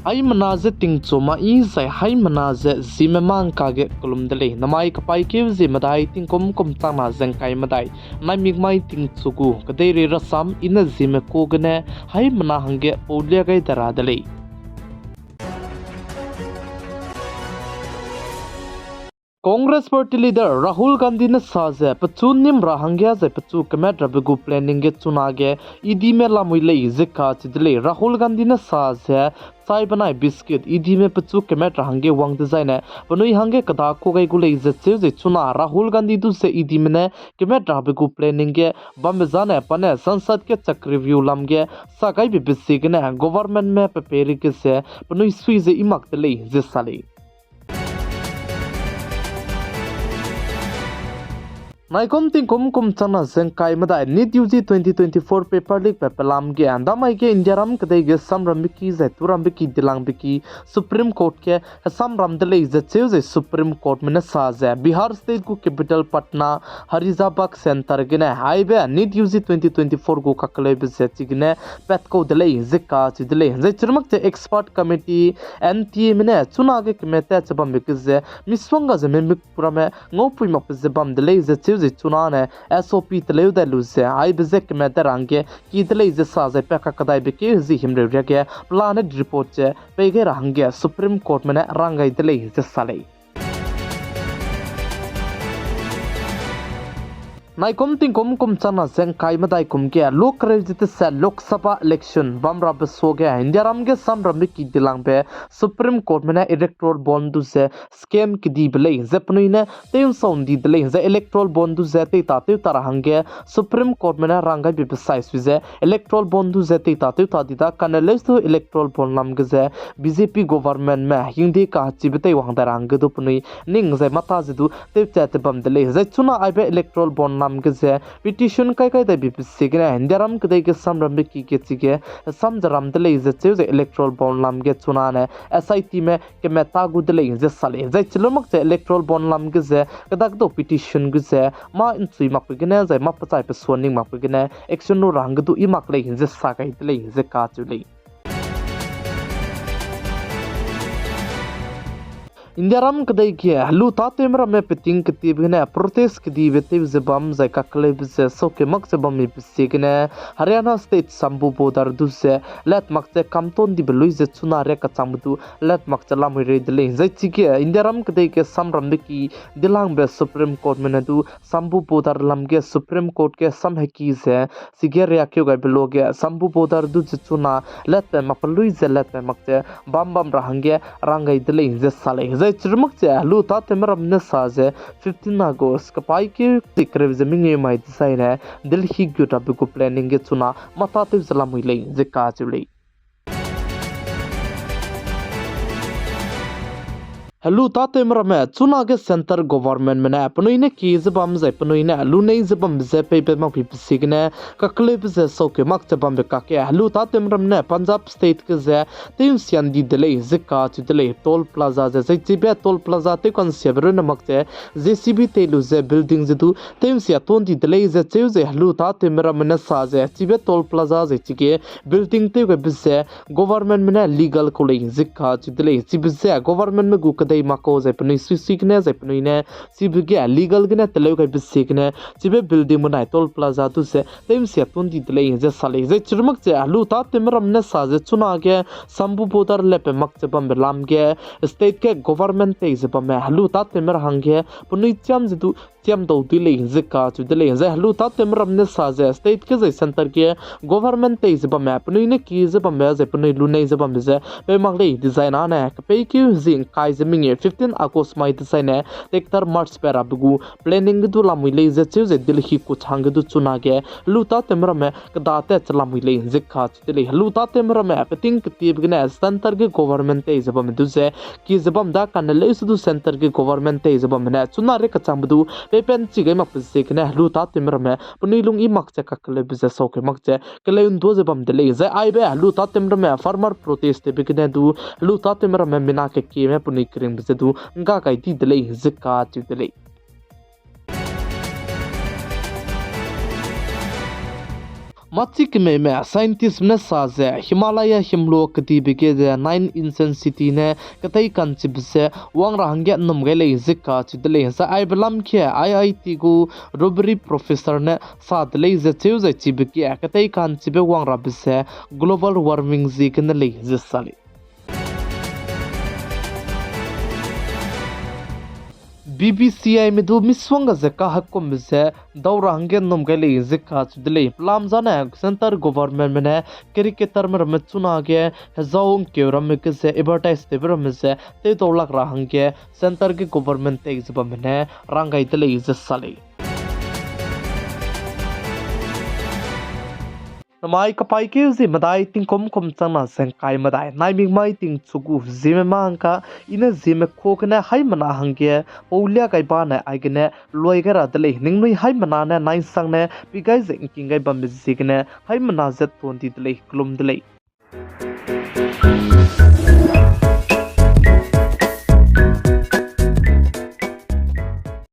hai manaze tingchoma I zai hai manaze Zeme mang kage kolumdale namai kapai ke Zemadai tingkom kom tangna zengkai madai nai migmai tingchugu kadere rasam ina Zeme kogane hai mana hange polia gai daradale Congress Party leader Rahul Gandhi ne saze pachunim rahangya ze pachu kemet rabigu planning ge chunage idi me lamuile izeka chidle Rahul Gandhi ne saze sai banai biscuit idi me pachu kemet rahange wang design panui hange kada ko gai gule izetse ze chuna Rahul Gandhi du se idi me kemet rabigu planning ge bambezane pane sansad ke chak review lamge sagai bi bisigene government me prepare ke se panui sui ze imak dele ze sale Naikom tingkom kom chana zengkai madai NEET UG 2024 paper leak pepelam ge andamai ge Indiaram kadai ge samram biki zaituram biki dilang biki Supreme Court ke samram dele zecheu ze Supreme Court mena saze Bihar state ku capital Patna Harizabad center ge na Ahuibe NEET UG 2024 go kakale be zechigine petko dele zeka chidele zechirmak te expert committee NTA mena chuna ge kemete chabam bikze miswanga ze memik purame ngopui mak ze bam dele zecheu chunane SOP tleu da luze ai bezek meterange ki tlei ze saze peka kadai be ke zi himre rege planet report che pege range Supreme Court mena rangai tlei ze salei Naikom tingkom kom chana zengkai madai kumke lok rejit se Lok Sabha election bamra besoge Indiaram ge samram ki dilang be Supreme Court mena electoral bond du se scam ki di bele zepnuine teun sound di dele ze electoral bond du ze te ta te tarahange Supreme Court mena rangai be besai suze electoral bond du ze te ta dida kanales to electoral bond lam ge ze BJP government me hindi ka chibete wang darang ge du pnui ning ze mata ze du te chat bam dele ze chuna aibe electoral bond ge petition kai kai da bi signa Indiaram kdai ge samram ki ge chige samjaram dele ze cheu ze electoral bond lam ge chuna ne SIT me ke meta gu dele ze sale ze chilomak ze electoral bond lam ge ze kadak do petition ge ze ma in chui mak ge ne ze ma pachai pe soning mak ge ne action no rang du i mak le ze sa kai dele ze ka chu le Indiaram kadai ke halu ta temra me peting kti bine protest kdi vete zebam zai kakle bise soke mak zebam mi bisigene Haryana state sambu bodar du se let mak ze kamton di belui ze chuna re ka chamdu let mak chala mi re dile zai chike Indiaram kadai ke samram ki dilang be Supreme Court mena du sambu bodar lam ge Supreme Court ke sam haki ze sige re akyo ga beloge sambu bodar du ze chuna let pe mak lui ze let pe mak ze bam bam rahange rangai dile ze sale chirmak che lu ta temram ne saze 15 August kapai ke tikrev zeminge mai design hai Delhi gyota bu ko planning ge chuna mata te zalamui le je ka chule Hello ta temra me chuna ge center government mena pnuine ki zebam zai pnuine lu nei zebam ze pe pe mak pi signe ka kleb ze soke mak zebam be ka ke hello ta temra me Punjab state ke ze teim sian di dele ze ka chi dele toll plaza ze ze chibe toll plaza te kon severo na mak ze JCB te lu ze building ze du teim sia ton di dele ze cheu ze hello ta temra me na sa ze chibe toll plaza ze chike building te ge bise government mena legal ko le ze ka chi dele chibe ze government me gu dai mako zai pnui sikne zai pnui ne sibge legal gna telo kai bisikne sibe building munai toll plaza tu se tem se ton di dle je sale je chirmak che alu ta temram ne sa je chuna ge sambu bodar lepe mak che bam lam ge state ke government te je bam alu ta temar hange pnui cham je du tiam do dile je ka chu dile je alu ta temram ne sa je state ke je center ke government te je bam pnui ne ki je bam je pnui lu nei je bam je pe mak le design ana pe ki zing kai je 15 August mai design tektar March pera bugu planning du lamui le je cheu je Delhi ku chang du chuna ge luta temra me kada te chlamui le je kha chile luta temra me peting tib gna center ge government te je bam du je ki je bam da kan le su du center ge government te je bam na chuna re ka chang du pe pen chi ge mak se gna luta temra me puni lung i mak che ka kle bi je so ke mak che kle un do je bam de le je ai be luta temra me farmer protest te bi gna du luta temra me mina ke ki me puni kring bi du nga kai ti dele zika ti dele Machi kime me scientist ne sa ze Himalaya himlo kati bige de 9 intensity ne katai kan chibse wang rahangya nom gele zika chidle sa ai belam khe IIT gu robbery professor ne sa dle ze cheuze chibke katai kan chibe wang rabse global warming zik ne le zisali BBCI में दो मिसवंग जका हक्को मिसे दौरा हंगे नम गले जिका चुदले प्लाम जाना centre government में ने क्रिकेटर में रमत चुना के हजाओं के रमक से एडवर्टाइज ते रमसे ते दौलक रहंगे सेंटर के गवर्नमेंट ते जब में ने रंगाई तले जसले Namai kapai ke zi madai ting kom changna seng kai madai nai ming mai ting chugu zime mangka ina zime khokna hai mana hangge paulia kai ba na aigene loi gara dale ningnui hai mana na nai sangne pigai zeng kingai bam zikne hai mana zet ton di dale klum dale